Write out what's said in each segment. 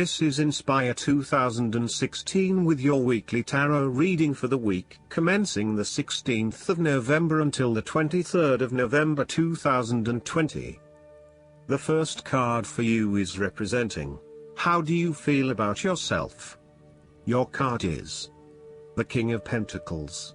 This is Inspire 2016 with your weekly tarot reading for the week commencing the 16th of November until the 23rd of November 2020. The first card for you is representing, how do you feel about yourself? Your card is the King of Pentacles.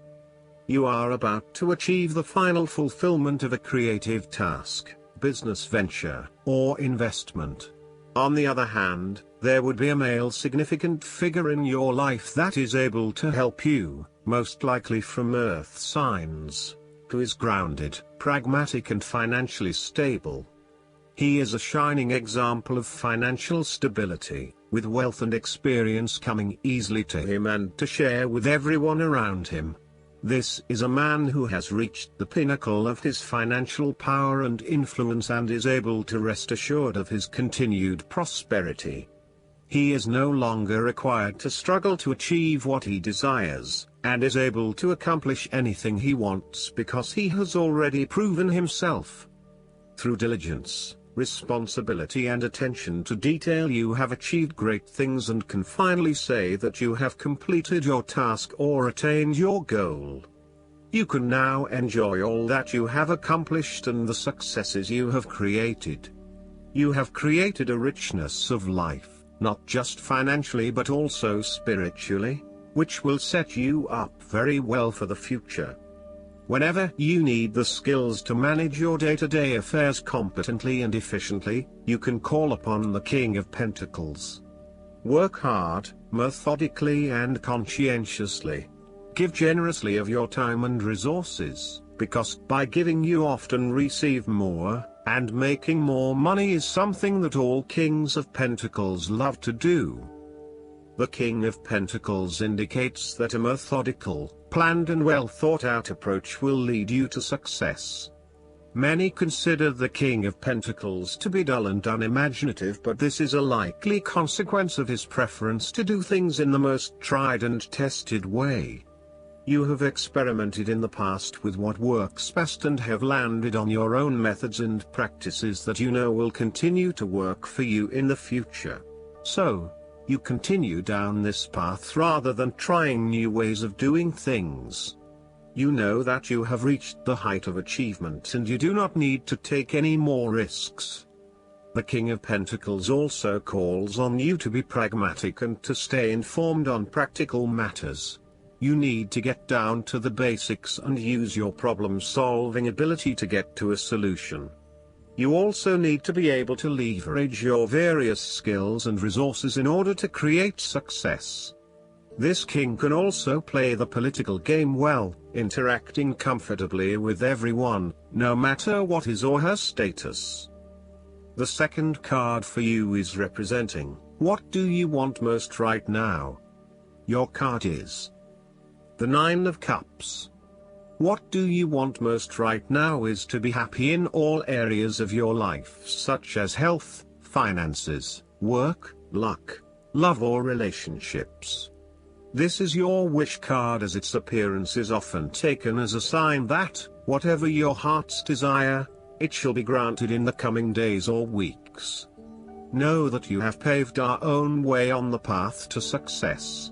You are about to achieve the final fulfillment of a creative task, business venture, or investment. On the other hand, there would be a male significant figure in your life that is able to help you, most likely from earth signs, who is grounded, pragmatic and financially stable. He is a shining example of financial stability, with wealth and experience coming easily to him and to share with everyone around him. This is a man who has reached the pinnacle of his financial power and influence and is able to rest assured of his continued prosperity. He is no longer required to struggle to achieve what he desires, and is able to accomplish anything he wants because he has already proven himself. Through diligence, responsibility and attention to detail, you have achieved great things and can finally say that you have completed your task or attained your goal. You can now enjoy all that you have accomplished and the successes you have created. You have created a richness of life, not just financially but also spiritually, which will set you up very well for the future. Whenever you need the skills to manage your day-to-day affairs competently and efficiently, you can call upon the King of Pentacles. Work hard, methodically and conscientiously. Give generously of your time and resources, because by giving you often receive more, and making more money is something that all Kings of Pentacles love to do. The King of Pentacles indicates that a methodical, planned and well thought out approach will lead you to success. Many consider the King of Pentacles to be dull and unimaginative, but this is a likely consequence of his preference to do things in the most tried and tested way. You have experimented in the past with what works best and have landed on your own methods and practices that you know will continue to work for you in the future. So, you continue down this path rather than trying new ways of doing things. You know that you have reached the height of achievement and you do not need to take any more risks. The King of Pentacles also calls on you to be pragmatic and to stay informed on practical matters. You need to get down to the basics and use your problem-solving ability to get to a solution. You also need to be able to leverage your various skills and resources in order to create success. This king can also play the political game well, interacting comfortably with everyone, no matter what his or her status. The second card for you is representing, what do you want most right now? Your card is the Nine of Cups. What do you want most right now is to be happy in all areas of your life, such as health, finances, work, luck, love or relationships. This is your wish card, as its appearance is often taken as a sign that, whatever your heart's desire, it shall be granted in the coming days or weeks. Know that you have paved our own way on the path to success.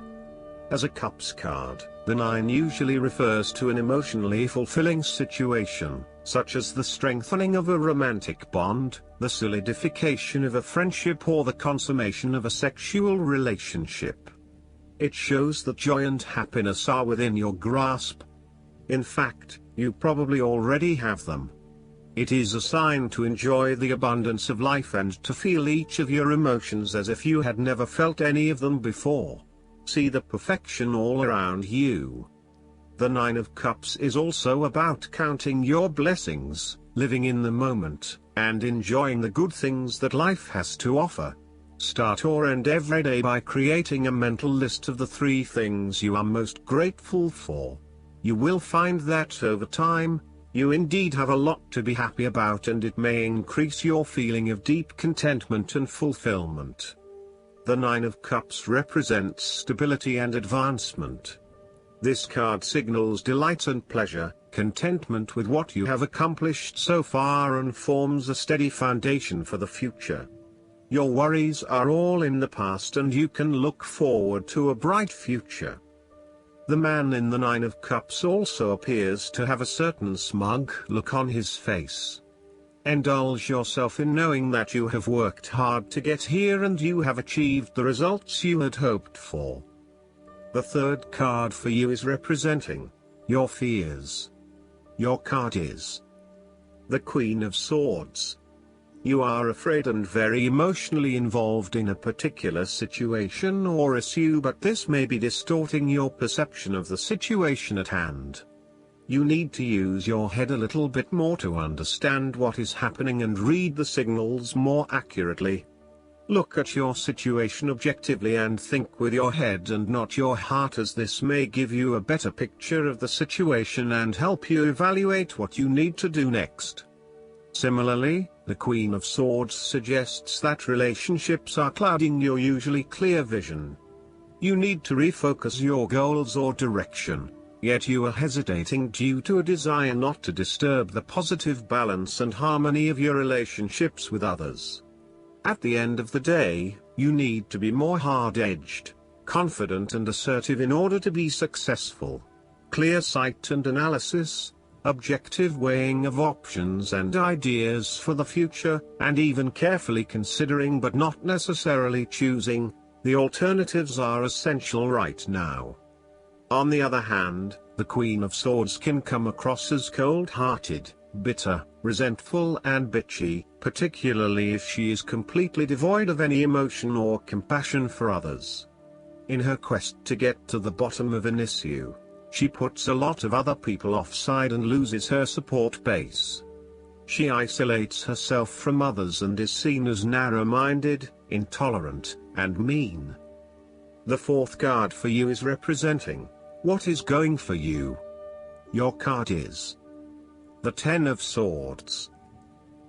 As a Cups card, the 9 usually refers to an emotionally fulfilling situation, such as the strengthening of a romantic bond, the solidification of a friendship or the consummation of a sexual relationship. It shows that joy and happiness are within your grasp. In fact, you probably already have them. It is a sign to enjoy the abundance of life and to feel each of your emotions as if you had never felt any of them before. See the perfection all around you. The Nine of Cups is also about counting your blessings, living in the moment, and enjoying the good things that life has to offer. Start or end every day by creating a mental list of the 3 things you are most grateful for. You will find that over time, you indeed have a lot to be happy about, and it may increase your feeling of deep contentment and fulfillment. The Nine of Cups represents stability and advancement. This card signals delight and pleasure, contentment with what you have accomplished so far, and forms a steady foundation for the future. Your worries are all in the past and you can look forward to a bright future. The man in the Nine of Cups also appears to have a certain smug look on his face. Indulge yourself in knowing that you have worked hard to get here and you have achieved the results you had hoped for. The third card for you is representing your fears. Your card is the Queen of Swords. You are afraid and very emotionally involved in a particular situation or issue, but this may be distorting your perception of the situation at hand. You need to use your head a little bit more to understand what is happening and read the signals more accurately. Look at your situation objectively and think with your head and not your heart, as this may give you a better picture of the situation and help you evaluate what you need to do next. Similarly, the Queen of Swords suggests that relationships are clouding your usually clear vision. You need to refocus your goals or direction, yet you are hesitating due to a desire not to disturb the positive balance and harmony of your relationships with others. At the end of the day, you need to be more hard-edged, confident and assertive in order to be successful. Clear sight and analysis, objective weighing of options and ideas for the future, and even carefully considering but not necessarily choosing the alternatives are essential right now. On the other hand, the Queen of Swords can come across as cold-hearted, bitter, resentful and bitchy, particularly if she is completely devoid of any emotion or compassion for others. In her quest to get to the bottom of an issue, she puts a lot of other people offside and loses her support base. She isolates herself from others and is seen as narrow-minded, intolerant, and mean. The fourth card for you is representing what is going for you. Your card is the Ten of Swords.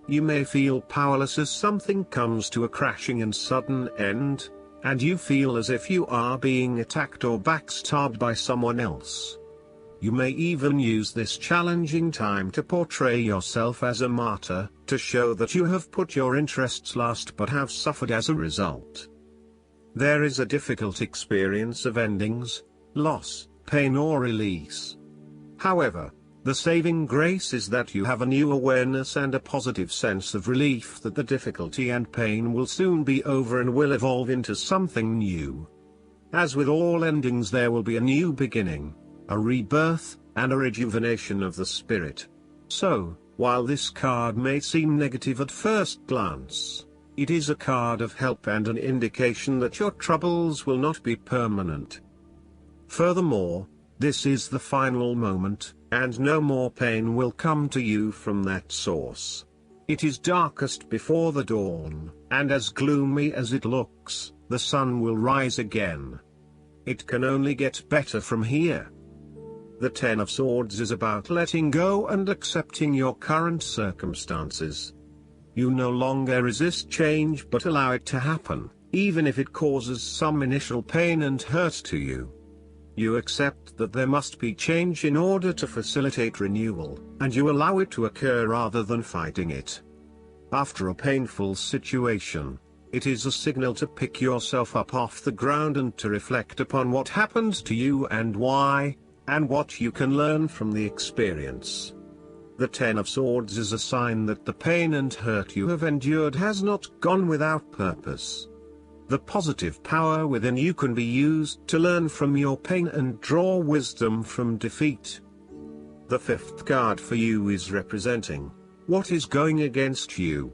You may feel powerless as something comes to a crashing and sudden end, and you feel as if you are being attacked or backstabbed by someone else. You may even use this challenging time to portray yourself as a martyr, to show that you have put your interests last but have suffered as a result. There is a difficult experience of endings, loss, pain or release. However, the saving grace is that you have a new awareness and a positive sense of relief that the difficulty and pain will soon be over and will evolve into something new. As with all endings, there will be a new beginning, a rebirth, and a rejuvenation of the spirit. So, while this card may seem negative at first glance, it is a card of help and an indication that your troubles will not be permanent. Furthermore, this is the final moment, and no more pain will come to you from that source. It is darkest before the dawn, and as gloomy as it looks, the sun will rise again. It can only get better from here. The Ten of Swords is about letting go and accepting your current circumstances. You no longer resist change but allow it to happen, even if it causes some initial pain and hurt to you. You accept that there must be change in order to facilitate renewal, and you allow it to occur rather than fighting it. After a painful situation, it is a signal to pick yourself up off the ground and to reflect upon what happened to you and why, and what you can learn from the experience. The Ten of Swords is a sign that the pain and hurt you have endured has not gone without purpose. The positive power within you can be used to learn from your pain and draw wisdom from defeat. The fifth card for you is representing what is going against you.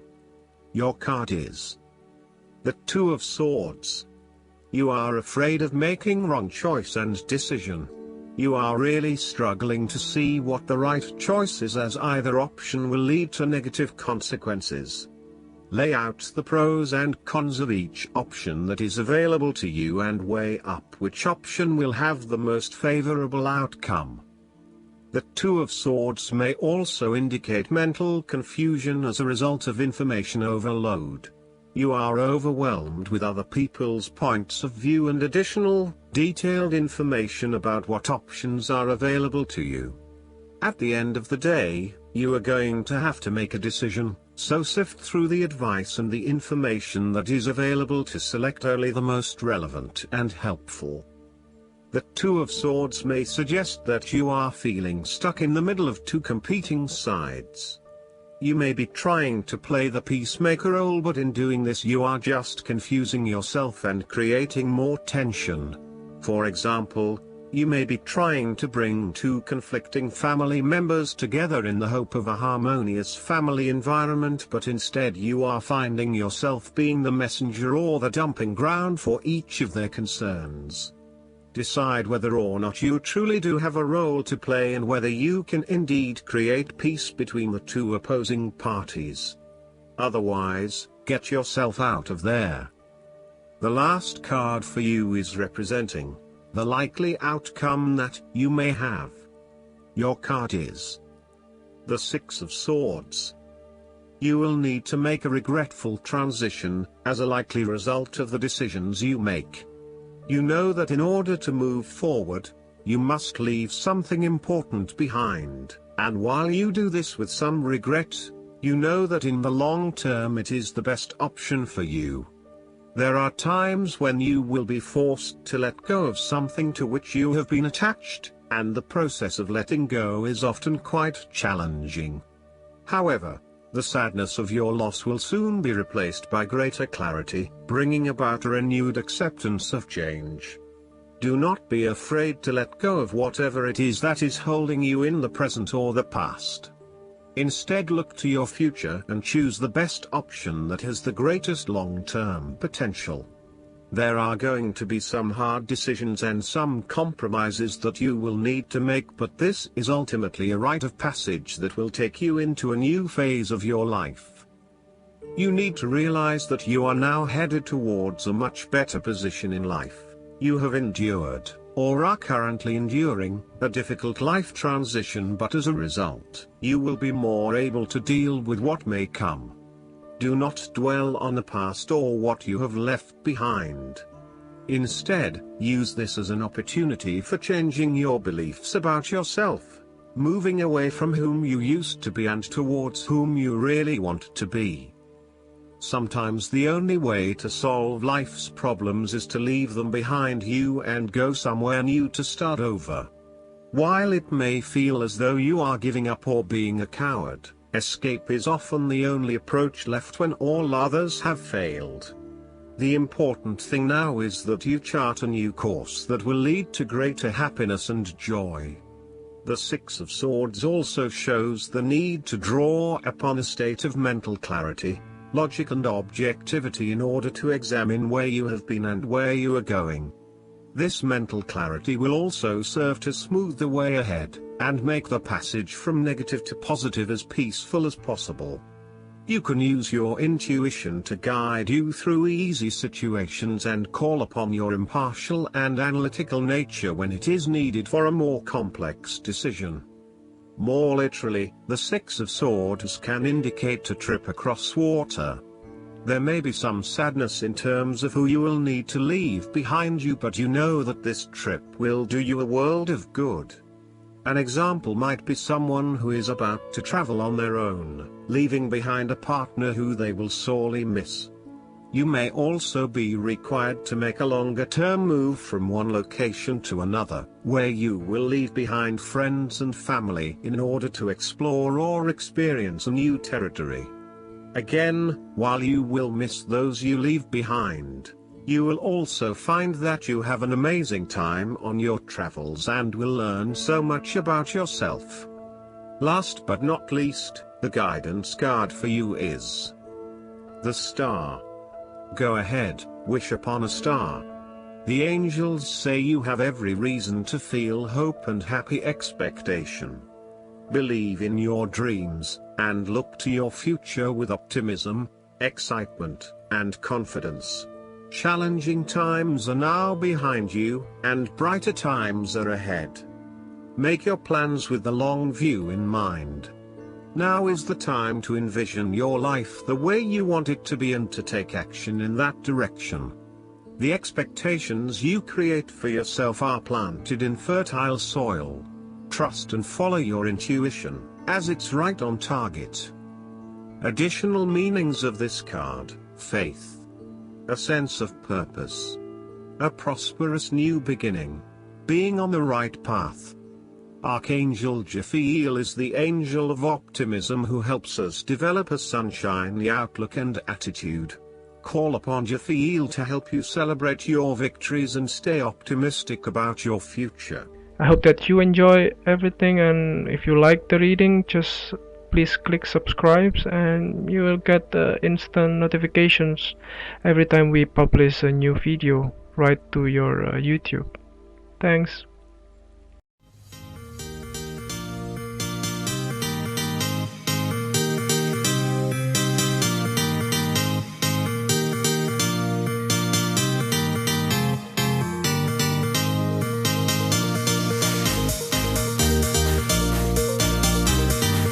Your card is the Two of Swords. You are afraid of making wrong choice and decision. You are really struggling to see what the right choice is, as either option will lead to negative consequences. Lay out the pros and cons of each option that is available to you and weigh up which option will have the most favorable outcome. The Two of Swords may also indicate mental confusion as a result of information overload. You are overwhelmed with other people's points of view and additional, detailed information about what options are available to you. At the end of the day, you are going to have to make a decision, So sift through the advice and the information that is available to select only the most relevant and helpful. The Two of Swords may suggest that you are feeling stuck in the middle of two competing sides. You may be trying to play the peacemaker role, but in doing this you are just confusing yourself and creating more tension. For example, you may be trying to bring two conflicting family members together in the hope of a harmonious family environment, but instead you are finding yourself being the messenger or the dumping ground for each of their concerns. Decide whether or not you truly do have a role to play and whether you can indeed create peace between the two opposing parties. Otherwise, get yourself out of there. The last card for you is representing the likely outcome that you may have. Your card is the Six of Swords. You will need to make a regretful transition, as a likely result of the decisions you make. You know that in order to move forward, you must leave something important behind, and while you do this with some regret, you know that in the long term it is the best option for you. There are times when you will be forced to let go of something to which you have been attached, and the process of letting go is often quite challenging. However, the sadness of your loss will soon be replaced by greater clarity, bringing about a renewed acceptance of change. Do not be afraid to let go of whatever it is that is holding you in the present or the past. Instead, look to your future and choose the best option that has the greatest long-term potential. There are going to be some hard decisions and some compromises that you will need to make, but this is ultimately a rite of passage that will take you into a new phase of your life. You need to realize that you are now headed towards a much better position in life. You have endured, or are currently enduring, a difficult life transition, but as a result, you will be more able to deal with what may come. Do not dwell on the past or what you have left behind. Instead, use this as an opportunity for changing your beliefs about yourself, moving away from whom you used to be and towards whom you really want to be. Sometimes the only way to solve life's problems is to leave them behind you and go somewhere new to start over. While it may feel as though you are giving up or being a coward, escape is often the only approach left when all others have failed. The important thing now is that you chart a new course that will lead to greater happiness and joy. The Six of Swords also shows the need to draw upon a state of mental clarity, logic and objectivity in order to examine where you have been and where you are going. This mental clarity will also serve to smooth the way ahead, and make the passage from negative to positive as peaceful as possible. You can use your intuition to guide you through easy situations and call upon your impartial and analytical nature when it is needed for a more complex decision. More literally, the Six of Swords can indicate a trip across water. There may be some sadness in terms of who you will need to leave behind you, but you know that this trip will do you a world of good. An example might be someone who is about to travel on their own, leaving behind a partner who they will sorely miss. You may also be required to make a longer-term move from one location to another, where you will leave behind friends and family in order to explore or experience a new territory. Again, while you will miss those you leave behind, you will also find that you have an amazing time on your travels and will learn so much about yourself. Last but not least, the guidance card for you is the Star. Go ahead, wish upon a star. The angels say you have every reason to feel hope and happy expectation. Believe in your dreams, and look to your future with optimism, excitement, and confidence. Challenging times are now behind you, and brighter times are ahead. Make your plans with the long view in mind. Now is the time to envision your life the way you want it to be and to take action in that direction. The expectations you create for yourself are planted in fertile soil. Trust and follow your intuition, as it's right on target. Additional meanings of this card: faith, a sense of purpose, a prosperous new beginning, being on the right path. Archangel Jophiel is the angel of optimism who helps us develop a sunshiny outlook and attitude. Call upon Jophiel to help you celebrate your victories and stay optimistic about your future. I hope that you enjoy everything, and if you like the reading, just please click subscribe and you will get instant notifications every time we publish a new video right to your YouTube. Thanks.